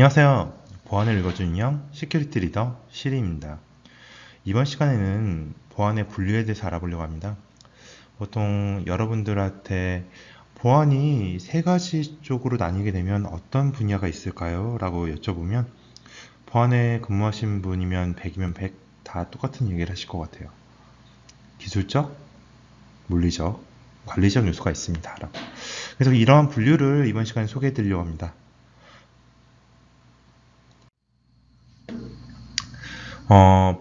안녕하세요. 보안을 읽어주는 형 시큐리티 리더 시리입니다. 이번 시간에는 보안의 분류에 대해서 알아보려고 합니다. 보통 여러분들한테 보안이 세 가지 쪽으로 나뉘게 되면 어떤 분야가 있을까요? 라고 여쭤보면 보안에 근무하신 분이면 100이면 100 다 똑같은 얘기를 하실 것 같아요. 기술적, 물리적, 관리적 요소가 있습니다. 라고. 그래서 이러한 분류를 이번 시간에 소개해 드리려고 합니다.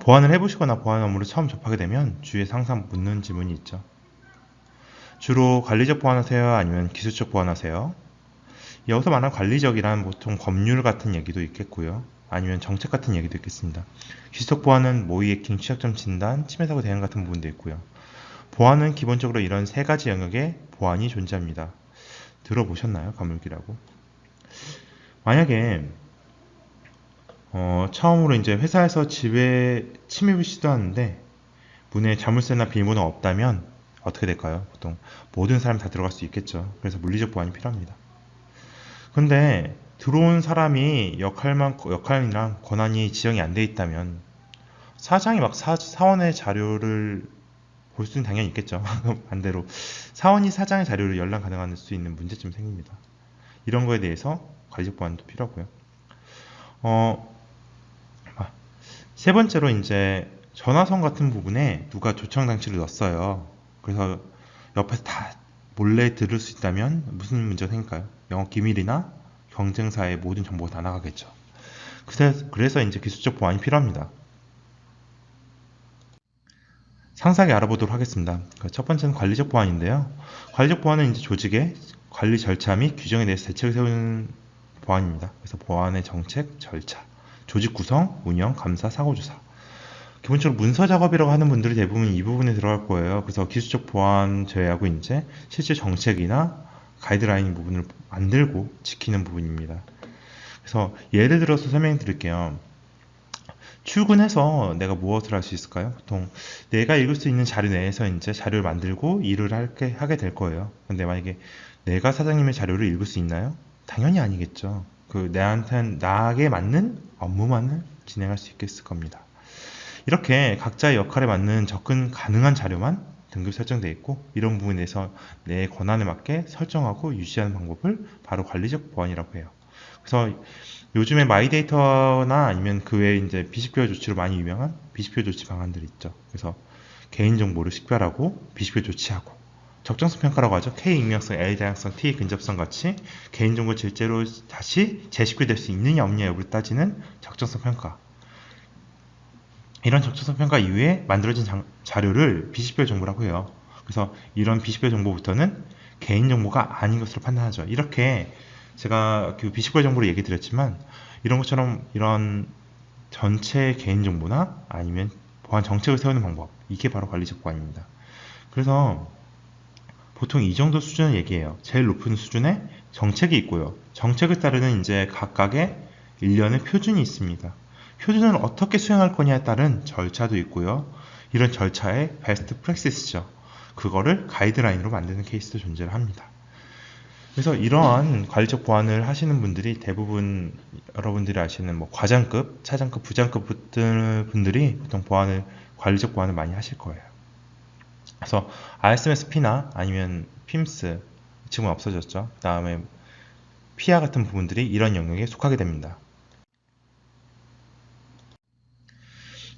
보안을 해보시거나 보안 업무를 처음 접하게 되면 주위에서 항상 묻는 질문이 있죠. 주로 관리적 보안하세요? 아니면 기술적 보안하세요? 여기서 말하는 관리적이란 보통 법률 같은 얘기도 있겠고요. 아니면 정책 같은 얘기도 있겠습니다. 기술적 보안은 모의 해킹, 취약점 진단, 침해 사고 대응 같은 부분도 있고요. 보안은 기본적으로 이런 세 가지 영역에 보안이 존재합니다. 들어보셨나요? 가물기라고. 만약에 처음으로 이제 회사에서 집에 침입을 시도하는데 문에 자물쇠나 비밀번호가 없다면 어떻게 될까요? 보통 모든 사람이 다 들어갈 수 있겠죠. 그래서 물리적 보안이 필요합니다. 근데 들어온 사람이 역할이랑 권한이 지정이 안 돼 있다면 사장이 막 사원의 자료를 볼 수는 당연히 있겠죠. 반대로 사원이 사장의 자료를 열람 가능할 수 있는 문제점이 생깁니다. 이런 거에 대해서 관리적 보안도 필요하고요. 어, 세 번째로 이제 전화선 같은 부분에 누가 조청 장치를 넣었어요. 그래서 옆에서 다 몰래 들을 수 있다면 무슨 문제가 생길까요? 영업 기밀이나 경쟁사의 모든 정보가 다 나가겠죠. 그래서 이제 기술적 보안이 필요합니다. 상세하게 알아보도록 하겠습니다. 첫 번째는 관리적 보안인데요. 관리적 보안은 이제 조직의 관리 절차 및 규정에 대해서 대책을 세우는 보안입니다. 그래서 보안의 정책, 절차, 조직 구성, 운영, 감사, 사고조사. 기본적으로 문서 작업이라고 하는 분들이 대부분 이 부분에 들어갈 거예요. 그래서 기술적 보안 제외하고 이제 실제 정책이나 가이드라인 부분을 만들고 지키는 부분입니다. 그래서 예를 들어서 설명해 드릴게요. 출근해서 내가 무엇을 할 수 있을까요? 보통 내가 읽을 수 있는 자료 내에서 이제 자료를 만들고 일을 하게 될 거예요. 근데 만약에 내가 사장님의 자료를 읽을 수 있나요? 당연히 아니겠죠. 나에게 맞는 업무만을 진행할 수 있겠을 겁니다. 이렇게 각자의 역할에 맞는 접근 가능한 자료만 등급 설정되어 있고 이런 부분에 대해서 내 권한에 맞게 설정하고 유지하는 방법을 바로 관리적 보안이라고 해요. 그래서 요즘에 마이데이터나 아니면 그 외에 이제 비식별 조치로 많이 유명한 비식별 조치 방안들이 있죠. 그래서 개인정보를 식별하고 비식별 조치하고 적정성 평가라고 하죠. K 익명성, L 다양성, T 근접성 같이 개인정보 실제로 다시 재식별될 수 있느냐 없느냐 여부를 따지는 적정성 평가. 이런 적정성 평가 이후에 만들어진 자료를 비식별 정보라고 해요. 그래서 이런 비식별 정보부터는 개인정보가 아닌 것으로 판단하죠. 이렇게 제가 그 비식별 정보를 얘기 드렸지만 이런 것처럼 이런 전체 개인정보나 아니면 보안 정책을 세우는 방법, 이게 바로 관리적 보안입니다. 그래서 보통 이 정도 수준을 얘기해요. 제일 높은 수준의 정책이 있고요. 정책을 따르는 이제 각각의 일련의 표준이 있습니다. 표준을 어떻게 수행할 거냐에 따른 절차도 있고요. 이런 절차의 베스트 프랙시스죠. 그거를 가이드라인으로 만드는 케이스도 존재를 합니다. 그래서 이러한 관리적 보안을 하시는 분들이 대부분 여러분들이 아시는 뭐 과장급, 차장급, 부장급 분들이 보통 관리적 보안을 많이 하실 거예요. 그래서 RSMSP나 아니면 PIMS 지금은 없어졌죠. 그 다음에 피아 같은 부분들이 이런 영역에 속하게 됩니다.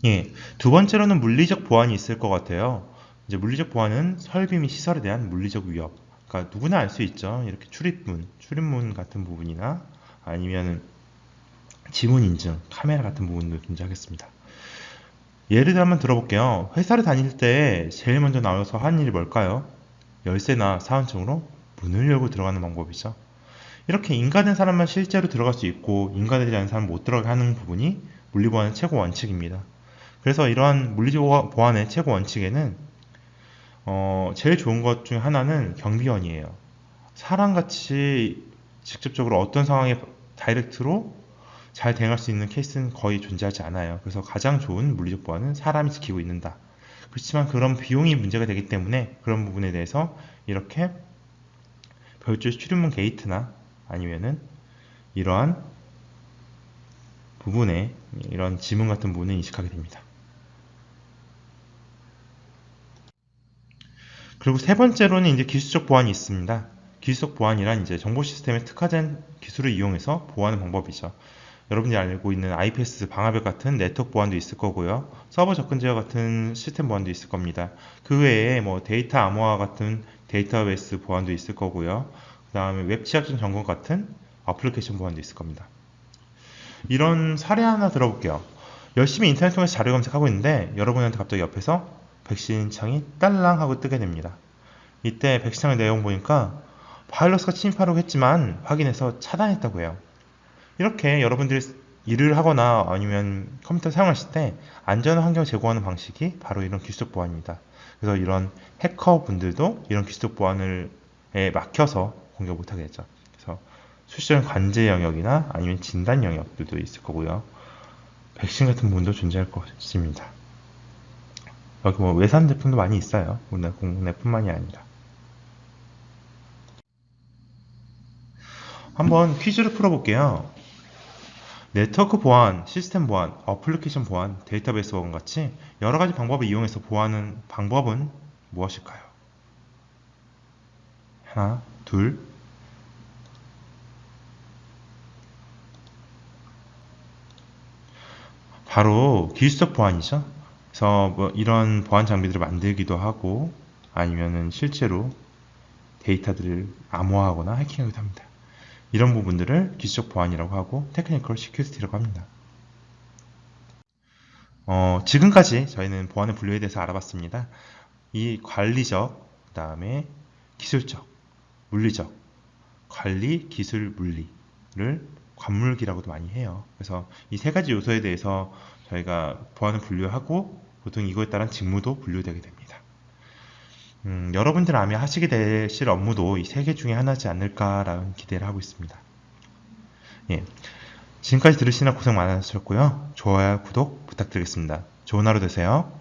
예, 두 번째로는 물리적 보안이 있을 것 같아요. 이제 물리적 보안은 설비 및 시설에 대한 물리적 위협. 그러니까 누구나 알 수 있죠. 이렇게 출입문 같은 부분이나 아니면 지문 인증, 카메라 같은 부분도 존재하겠습니다. 예를 들어 한번 들어볼게요. 회사를 다닐 때 제일 먼저 나와서 하는 일이 뭘까요? 열쇠나 사원증으로 문을 열고 들어가는 방법이죠. 이렇게 인가된 사람만 실제로 들어갈 수 있고 인가되지 않은 사람은 못 들어가게 하는 부분이 물리보안의 최고 원칙입니다. 그래서 이러한 물리보안의 최고 원칙에는 제일 좋은 것 중 하나는 경비원이에요. 사람같이 직접적으로 어떤 상황에 다이렉트로 잘 대응할 수 있는 케이스는 거의 존재하지 않아요. 그래서 가장 좋은 물리적 보안은 사람이 지키고 있는다. 그렇지만 그런 비용이 문제가 되기 때문에 그런 부분에 대해서 이렇게 별도의 출입문 게이트나 아니면은 이러한 부분에 이런 지문 같은 부분을 인식하게 됩니다. 그리고 세 번째로는 이제 기술적 보안이 있습니다. 기술적 보안이란 이제 정보 시스템에 특화된 기술을 이용해서 보호하는 방법이죠. 여러분들이 알고 있는 IPS 방화벽 같은 네트워크 보안도 있을 거고요. 서버 접근 제어 같은 시스템 보안도 있을 겁니다. 그 외에 뭐 데이터 암호화 같은 데이터베이스 보안도 있을 거고요. 그 다음에 웹 취약점 점검 같은 어플리케이션 보안도 있을 겁니다. 이런 사례 하나 들어볼게요. 열심히 인터넷 통해서 자료 검색하고 있는데 여러분한테 갑자기 옆에서 백신 창이 딸랑 하고 뜨게 됩니다. 이때 백신 창의 내용 보니까 바이러스가 침입하려고 했지만 확인해서 차단했다고 해요. 이렇게 여러분들이 일을 하거나 아니면 컴퓨터 사용하실 때 안전한 환경을 제공하는 방식이 바로 이런 기술적 보안입니다. 그래서 이런 해커분들도 이런 기술적 보안에 막혀서 공격 못하게 되죠. 그래서 수시적 관제 영역이나 아니면 진단 영역들도 있을 거고요. 백신 같은 부분도 존재할 것입니다. 여기 뭐 외산 제품도 많이 있어요. 우리나라 국내뿐만이 아니라. 한번 퀴즈를 풀어볼게요. 네트워크 보안, 시스템 보안, 어플리케이션 보안, 데이터베이스 보안 같이 여러 가지 방법을 이용해서 보안하는 방법은 무엇일까요? 하나, 둘. 바로 기술적 보안이죠. 그래서 뭐 이런 보안 장비들을 만들기도 하고 아니면은 실제로 데이터들을 암호화하거나 해킹하기도 합니다. 이런 부분들을 기술적 보안이라고 하고 테크니컬 시큐리티라고 합니다. 지금까지 저희는 보안의 분류에 대해서 알아봤습니다. 이 관리적, 그 다음에 기술적, 물리적, 관리, 기술, 물리를 관물기라고도 많이 해요. 그래서 이 세 가지 요소에 대해서 저희가 보안을 분류하고 보통 이거에 따른 직무도 분류되게 됩니다. 여러분들 아마 하시게 되실 업무도 이 세 개 중에 하나지 않을까라는 기대를 하고 있습니다. 예. 지금까지 들으시느라 고생 많으셨고요. 좋아요, 구독 부탁드리겠습니다. 좋은 하루 되세요.